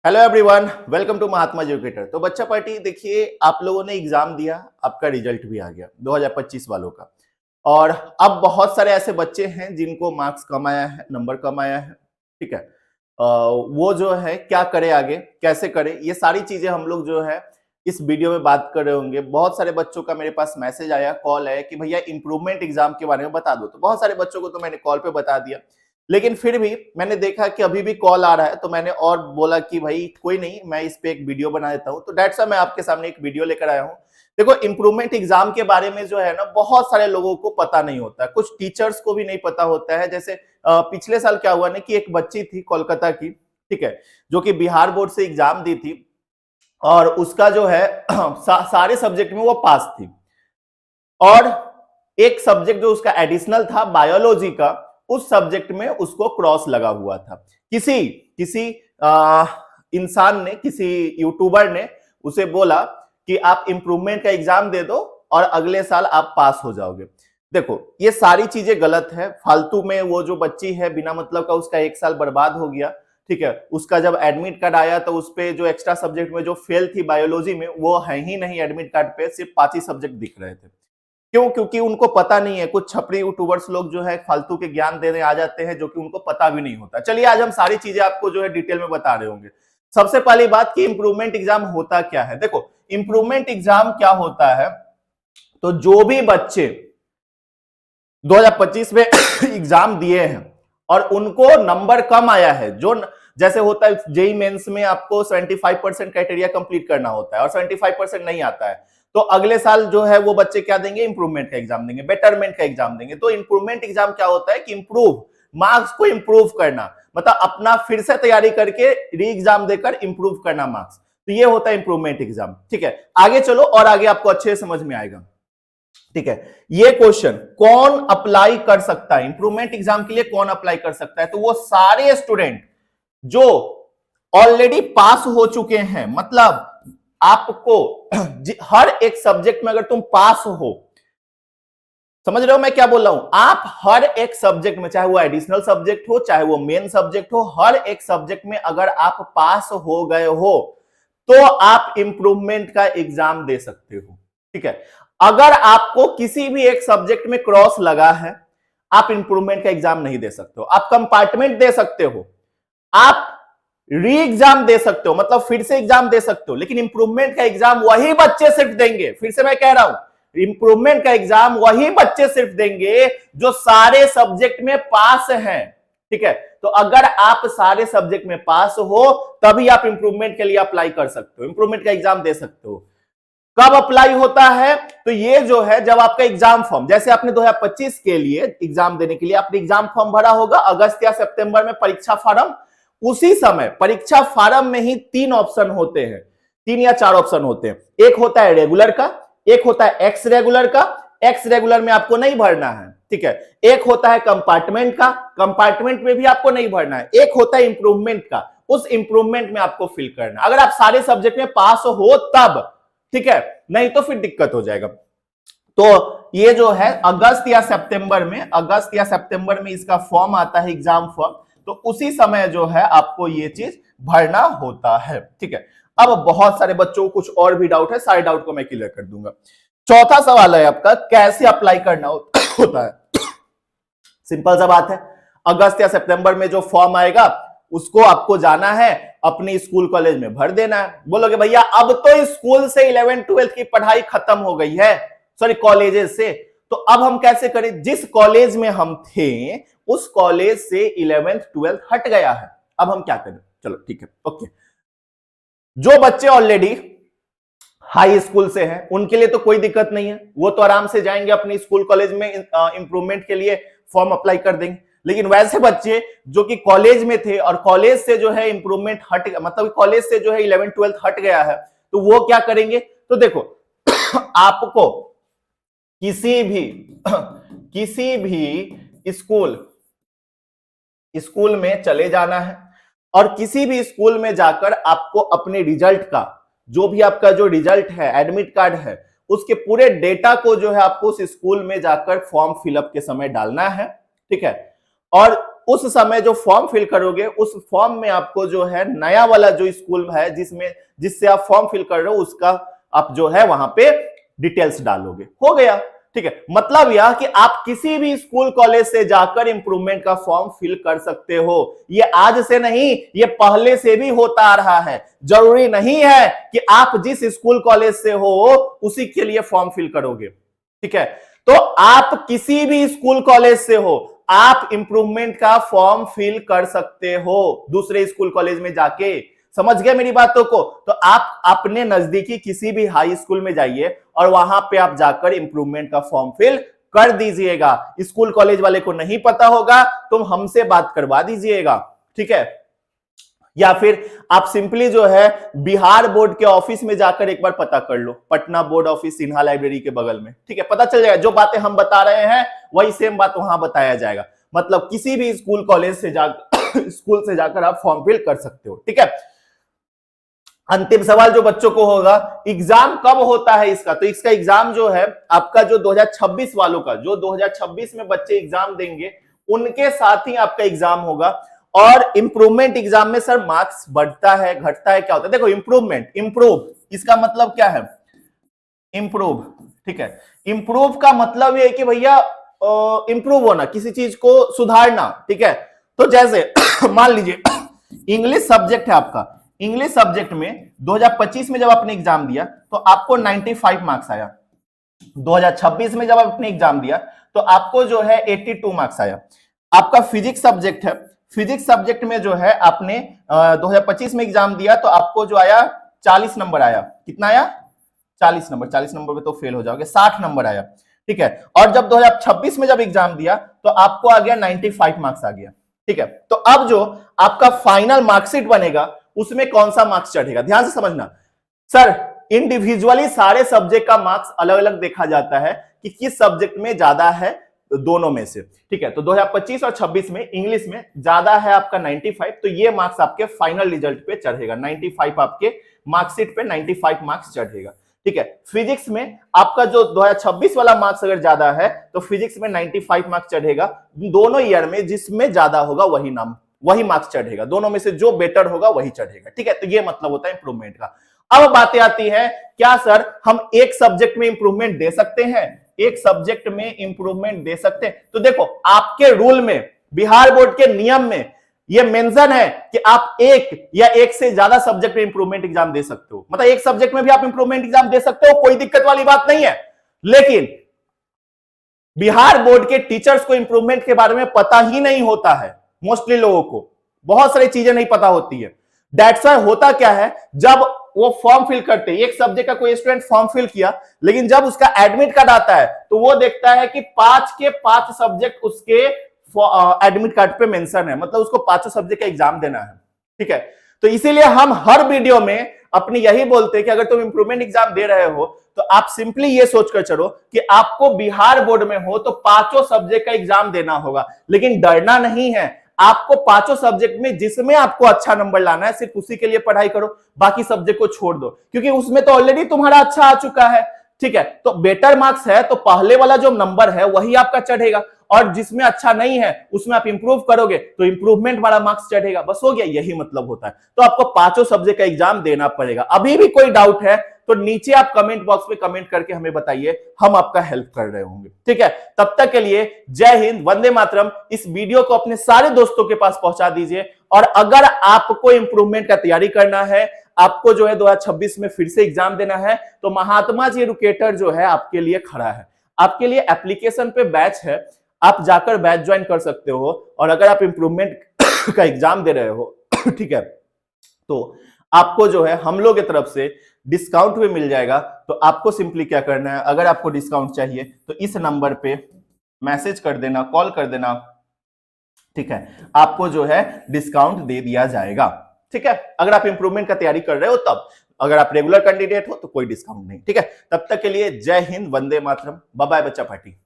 Hello everyone, welcome to Mahatma educator. तो बच्चा party देखिए, आप लोगों ने एग्जाम दिया, आपका रिजल्ट भी आ गया 2025 वालों का। और अब बहुत सारे ऐसे बच्चे हैं जिनको मार्क्स कम आया है, नंबर कम आया है। ठीक है, वो जो है क्या करे आगे, कैसे करे, ये सारी चीजें हम लोग जो है इस वीडियो में बात कर रहे होंगे। बहुत सारे बच्चों का मेरे पास मैसेज आया, कॉल आया कि भैया इंप्रूवमेंट एग्जाम के बारे में बता दो। तो बहुत सारे बच्चों को तो मैंने कॉल पे बता दिया, लेकिन फिर भी मैंने देखा कि अभी भी कॉल आ रहा है, तो मैंने और बोला कि भाई कोई नहीं, मैं इस पे एक वीडियो बना देता हूं। तो डेट्स मैं आपके सामने एक वीडियो लेकर आया हूं। देखो, इंप्रूवमेंट एग्जाम के बारे में जो है ना, बहुत सारे लोगों को पता नहीं होता, कुछ टीचर्स को भी नहीं पता होता है। जैसे पिछले साल क्या हुआ ना कि एक बच्ची थी कोलकाता की, ठीक है, जो कि बिहार बोर्ड से एग्जाम दी थी और उसका जो है सारे सब्जेक्ट में वो पास थी। और एक सब्जेक्ट जो उसका एडिशनल था बायोलॉजी का, उस सब्जेक्ट में उसको क्रॉस लगा हुआ था। किसी किसी इंसान ने, किसी यूट्यूबर ने उसे बोला कि आप इंप्रूवमेंट का एग्जाम दे दो और अगले साल आप पास हो जाओगे। देखो, ये सारी चीजें गलत है। फालतू में वो जो बच्ची है, बिना मतलब का उसका एक साल बर्बाद हो गया। ठीक है, उसका जब एडमिट कार्ड आया तो उस पे जो एक्स्ट्रा सब्जेक्ट में जो फेल थी बायोलॉजी में, वो है ही नहीं। एडमिट कार्ड पे सिर्फ 5 ही सब्जेक्ट दिख रहे थे। क्यों? क्योंकि उनको पता नहीं है। कुछ छपरी यूट्यूबर्स लोग जो है फालतू के ज्ञान देने आ जाते हैं, जो कि उनको पता भी नहीं होता। चलिए, आज हम सारी चीजें आपको जो है डिटेल में बता रहे होंगे। सबसे पहली बात कि इंप्रूवमेंट एग्जाम होता क्या है। देखो, इंप्रूवमेंट एग्जाम क्या होता है, तो जो भी बच्चे 2025 में एग्जाम दिए हैं और उनको नंबर कम आया है, जो जैसे होता है जेई मेंस में आपको 75% क्राइटेरिया कंप्लीट करना होता है और 75% नहीं आता है, तो अगले साल जो है वो बच्चे क्या देंगे, इंप्रूवमेंट का एग्जाम देंगे, बेटरमेंट का एग्जाम देंगे। तो इंप्रूवमेंट एग्जाम क्या होता है कि इंप्रूव, मार्क्स को इंप्रूव करना, मतलब अपना फिर से तैयारी करके री एग्जाम देकर इंप्रूव करना मार्क्स। तो ये होता है इंप्रूवमेंट एग्जाम। ठीक है, आगे चलो और आगे आपको अच्छे से समझ में आएगा। ठीक है, ये क्वेश्चन कौन अप्लाई कर सकता है, इंप्रूवमेंट एग्जाम के लिए कौन अप्लाई कर सकता है, तो वो सारे स्टूडेंट जो ऑलरेडी पास हो चुके हैं। मतलब आपको हर एक सब्जेक्ट में अगर तुम पास हो, समझ रहे हो मैं क्या बोल रहा हूं, आप हर एक सब्जेक्ट में, चाहे वो एडिशनल सब्जेक्ट हो, चाहे वो मेन सब्जेक्ट हो, हर एक सब्जेक्ट में अगर आप पास हो गए हो तो आप इंप्रूवमेंट का एग्जाम दे सकते हो। ठीक है, अगर आपको किसी भी एक सब्जेक्ट में क्रॉस लगा है, आप इंप्रूवमेंट का एग्जाम नहीं दे सकते हो। आप कंपार्टमेंट दे सकते हो, आप री एग्जाम दे सकते हो, मतलब फिर से एग्जाम दे सकते हो, लेकिन इंप्रूवमेंट का एग्जाम वही बच्चे सिर्फ देंगे। फिर से मैं कह रहा हूं, इंप्रूवमेंट का एग्जाम वही बच्चे सिर्फ देंगे जो सारे सब्जेक्ट में पास हैं। ठीक है, तो अगर आप सारे सब्जेक्ट में पास हो तभी आप इंप्रूवमेंट के लिए अप्लाई कर सकते हो, इंप्रूवमेंट का एग्जाम दे सकते हो। कब अप्लाई होता है, तो ये जो है जब आपका एग्जाम फॉर्म, जैसे आपने 2025 के लिए एग्जाम देने के लिए आपने एग्जाम फॉर्म भरा होगा अगस्त या सितंबर में, परीक्षा फॉर्म, उसी समय परीक्षा फॉर्म में ही 3 ऑप्शन होते हैं, 3 या 4 ऑप्शन होते हैं। एक होता है रेगुलर का, एक होता है एक्स रेगुलर का, एक्स रेगुलर में आपको नहीं भरना है। ठीक है, एक होता है कंपार्टमेंट का, कंपार्टमेंट में भी आपको नहीं भरना है। एक होता है इंप्रूवमेंट का, उस इंप्रूवमेंट में आपको फिल करना, अगर आप सारे सब्जेक्ट में पास हो तब। ठीक है, नहीं तो फिर दिक्कत हो जाएगा। तो ये जो है अगस्त या सितंबर में, अगस्त या सितंबर में इसका फॉर्म आता है, एग्जाम फॉर्म, तो उसी समय जो है आपको ये चीज भरना होता है। ठीक है, अब बहुत सारे बच्चों को कुछ और भी डाउट है, सारे डाउट को मैं क्लियर कर दूंगा। चौथा सवाल है आपका, कैसे अप्लाई करना होता है। सिंपल सा बात है, अगस्त या सितंबर में जो फॉर्म आएगा उसको आपको जाना है, अपने स्कूल कॉलेज में भर देना है। बोलोगे भैया अब तो स्कूल से 11th 12th की पढ़ाई खत्म हो गई है, सॉरी कॉलेजेस से, तो अब हम कैसे करें। जिस कॉलेज में हम थे उस कॉलेज से 11th 12th हट गया है, अब हम क्या करें। चलो ठीक है, ओके। जो बच्चे ऑलरेडी हाई स्कूल से हैं उनके लिए तो कोई दिक्कत नहीं है, वो तो आराम से जाएंगे अपने स्कूल कॉलेज में, इंप्रूवमेंट के लिए फॉर्म अप्लाई कर देंगे। लेकिन वैसे बच्चे जो कि कॉलेज में थे और कॉलेज से जो है इंप्रूवमेंट हट, मतलब कॉलेज से जो है 11th 12th हट गया है, तो वो क्या करेंगे। तो देखो आपको किसी भी स्कूल में चले जाना है और किसी भी स्कूल में जाकर आपको अपने रिजल्ट का, जो भी आपका जो रिजल्ट है, एडमिट कार्ड है, उसके पूरे डेटा को जो है आपको उस स्कूल में जाकर फॉर्म फिलअप के समय डालना है। ठीक है, और उस समय जो फॉर्म फिल करोगे उस फॉर्म में आपको जो है नया वाला जो स्कूल है जिससे आप फॉर्म फिल कर रहे हो उसका आप जो है वहां पे डिटेल्स डालोगे, हो गया। ठीक है, मतलब यह कि आप किसी भी स्कूल कॉलेज से जाकर इंप्रूवमेंट का फॉर्म फिल कर सकते हो। ये आज से नहीं, ये पहले से भी होता आ रहा है। जरूरी नहीं है कि आप जिस स्कूल कॉलेज से हो उसी के लिए फॉर्म फिल करोगे। ठीक है, तो आप किसी भी स्कूल कॉलेज से हो, आप इंप्रूवमेंट का फॉर्म फिल कर सकते हो दूसरे स्कूल कॉलेज में जाके। समझ गए मेरी बातों को? तो आप अपने नजदीकी किसी भी हाई स्कूल में जाइए और वहां पे आप जाकर इंप्रूवमेंट का फॉर्म फिल कर दीजिएगा। स्कूल कॉलेज वाले को नहीं पता होगा, तुम हमसे बात करवा दीजिएगा। ठीक है, या फिर आप सिंपली जो है बिहार बोर्ड के ऑफिस में जाकर एक बार पता कर लो, Patna board office Sinha library के बगल में। ठीक है, पता चल जाएगा, जो बातें हम बता रहे हैं वही सेम बात वहां बताया जाएगा। मतलब किसी भी स्कूल कॉलेज से जाकर स्कूल से जाकर आप फॉर्म फिल कर सकते हो। ठीक है, अंतिम सवाल जो बच्चों को होगा, एग्जाम कब होता है इसका? तो इसका एग्जाम जो है आपका जो 2026 वालों का, जो 2026 में बच्चे एग्जाम देंगे उनके साथ ही आपका एग्जाम होगा। और इंप्रूवमेंट एग्जाम में सर मार्क्स बढ़ता है घटता है, क्या होता है? देखो इंप्रूवमेंट, इंप्रूव इसका मतलब क्या है? इंप्रूव। ठीक है, इंप्रूव का मतलब ये है कि भैया इंप्रूव होना, किसी चीज को सुधारना। ठीक है, तो जैसे मान लीजिए इंग्लिश सब्जेक्ट है आपका, इंग्लिश सब्जेक्ट में 2025 में जब आपने एग्जाम दिया तो आपको 95 मार्क्स आया। 2026 में जब आपने एग्जाम दिया तो आपको जो है 82 मार्क्स आया। आपका फिजिक्स सब्जेक्ट है, फिजिक्स सब्जेक्ट में जो है आपने 2025 में एग्जाम दिया तो आपको जो आया 40 नंबर आया। कितना आया? 40 नंबर। 40 नंबर पे तो फेल हो जाओगे, 60 नंबर आया। ठीक है, और जब 2026 में जब एग्जाम दिया तो आपको आ गया 95 मार्क्स आ गया। ठीक है, तो अब जो आपका फाइनल मार्कशीट बनेगा उसमें कौन सा मार्क्स चढ़ेगा, ध्यान से समझना। सर इंडिविजुअली सारे सब्जेक्ट का मार्क्स अलग अलग देखा जाता है कि किस सब्जेक्ट में ज्यादा है दोनों में से। ठीक है, तो 2025 और 26 में इंग्लिश में ज्यादा है आपका 95, तो ये मार्क्स आपके फाइनल रिजल्ट पे चढ़ेगा। 95 आपके मार्कशीट पे 95 मार्क्स चढ़ेगा। ठीक है, फिजिक्स में आपका जो 2026 वाला मार्क्स अगर ज्यादा है तो फिजिक्स में 95 मार्क्स चढ़ेगा। दोनों ईयर में जिसमें ज्यादा होगा वही मार्क्स चढ़ेगा, दोनों में से जो बेटर होगा वही चढ़ेगा। ठीक है, तो ये मतलब होता है इंप्रूवमेंट का। अब बातें आती है, क्या सर हम एक सब्जेक्ट में इंप्रूवमेंट दे सकते हैं? एक सब्जेक्ट में इंप्रूवमेंट दे सकते हैं? तो देखो आपके रूल में, बिहार बोर्ड के नियम में ये मेंशन है कि आप एक या एक से ज्यादा सब्जेक्ट में इंप्रूवमेंट एग्जाम दे सकते हो। मतलब एक सब्जेक्ट में भी आप इंप्रूवमेंट एग्जाम दे सकते हो, कोई दिक्कत वाली बात नहीं है। लेकिन बिहार बोर्ड के टीचर्स को इंप्रूवमेंट के बारे में पता ही नहीं होता है। मोस्टली लोगों को बहुत सारी चीजें नहीं पता होती है। दैट्स व्हाई होता क्या है, जब वो फॉर्म फिल करते, एक सब्जेक्ट का कोई स्टूडेंट फॉर्म फिल किया, लेकिन जब उसका एडमिट कार्ड आता है तो वो देखता है कि 5 के 5 सब्जेक्ट उसके एडमिट कार्ड पे मेंशन है, मतलब उसको 5 सब्जेक्ट का एग्जाम देना है। ठीक है, तो इसीलिए हम हर वीडियो में अपनी यही बोलते हैं कि अगर तुम इंप्रूवमेंट एग्जाम दे रहे हो तो आप सिंपली ये सोचकर चलो कि आपको बिहार बोर्ड में हो तो 5 सब्जेक्ट का एग्जाम देना होगा। लेकिन डरना नहीं है, आपको 5 सब्जेक्ट में जिसमें आपको अच्छा नंबर लाना है सिर्फ उसी के लिए पढ़ाई करो, बाकी सब्जेक्ट को छोड़ दो, क्योंकि उसमें तो ऑलरेडी तुम्हारा अच्छा आ चुका है। ठीक है, तो बेटर मार्क्स है तो पहले वाला जो नंबर है वही आपका चढ़ेगा, और जिसमें अच्छा नहीं है उसमें आप इंप्रूव करोगे तो इंप्रूवमेंट वाला मार्क्स चढ़ेगा। बस हो गया, यही मतलब होता है। तो आपको 5 सब्जेक्ट का एग्जाम देना पड़ेगा। अभी भी कोई डाउट है तो नीचे आप कमेंट बॉक्स में कमेंट करके हमें बताइए, हम आपका हेल्प कर रहे होंगे। ठीक है, तब तक के लिए जय हिंद, वंदे मातरम। इस वीडियो को अपने सारे दोस्तों के पास पहुंचा दीजिए। और अगर आपको इंप्रूवमेंट का तैयारी करना है, आपको जो है 2026 में फिर से एग्जाम देना है, तो महात्मा जी एजुकेटर जो है आपके लिए खड़ा है। आपके लिए एप्लीकेशन पे बैच है, आप जाकर बैच ज्वाइन कर सकते हो। और अगर आप इंप्रूवमेंट का एग्जाम दे रहे हो ठीक है, तो आपको जो है हम लोग की तरफ से डिस्काउंट भी मिल जाएगा। तो आपको सिंपली क्या करना है, अगर आपको डिस्काउंट चाहिए तो इस नंबर पे मैसेज कर देना, कॉल कर देना। ठीक है, आपको जो है डिस्काउंट दे दिया जाएगा। ठीक है, अगर आप इंप्रूवमेंट का तैयारी कर रहे हो तब। अगर आप रेगुलर कैंडिडेट हो तो कोई डिस्काउंट नहीं। ठीक है, तब तक के लिए जय हिंद, वंदे मातरम, बाय बाय बच्चा पार्टी।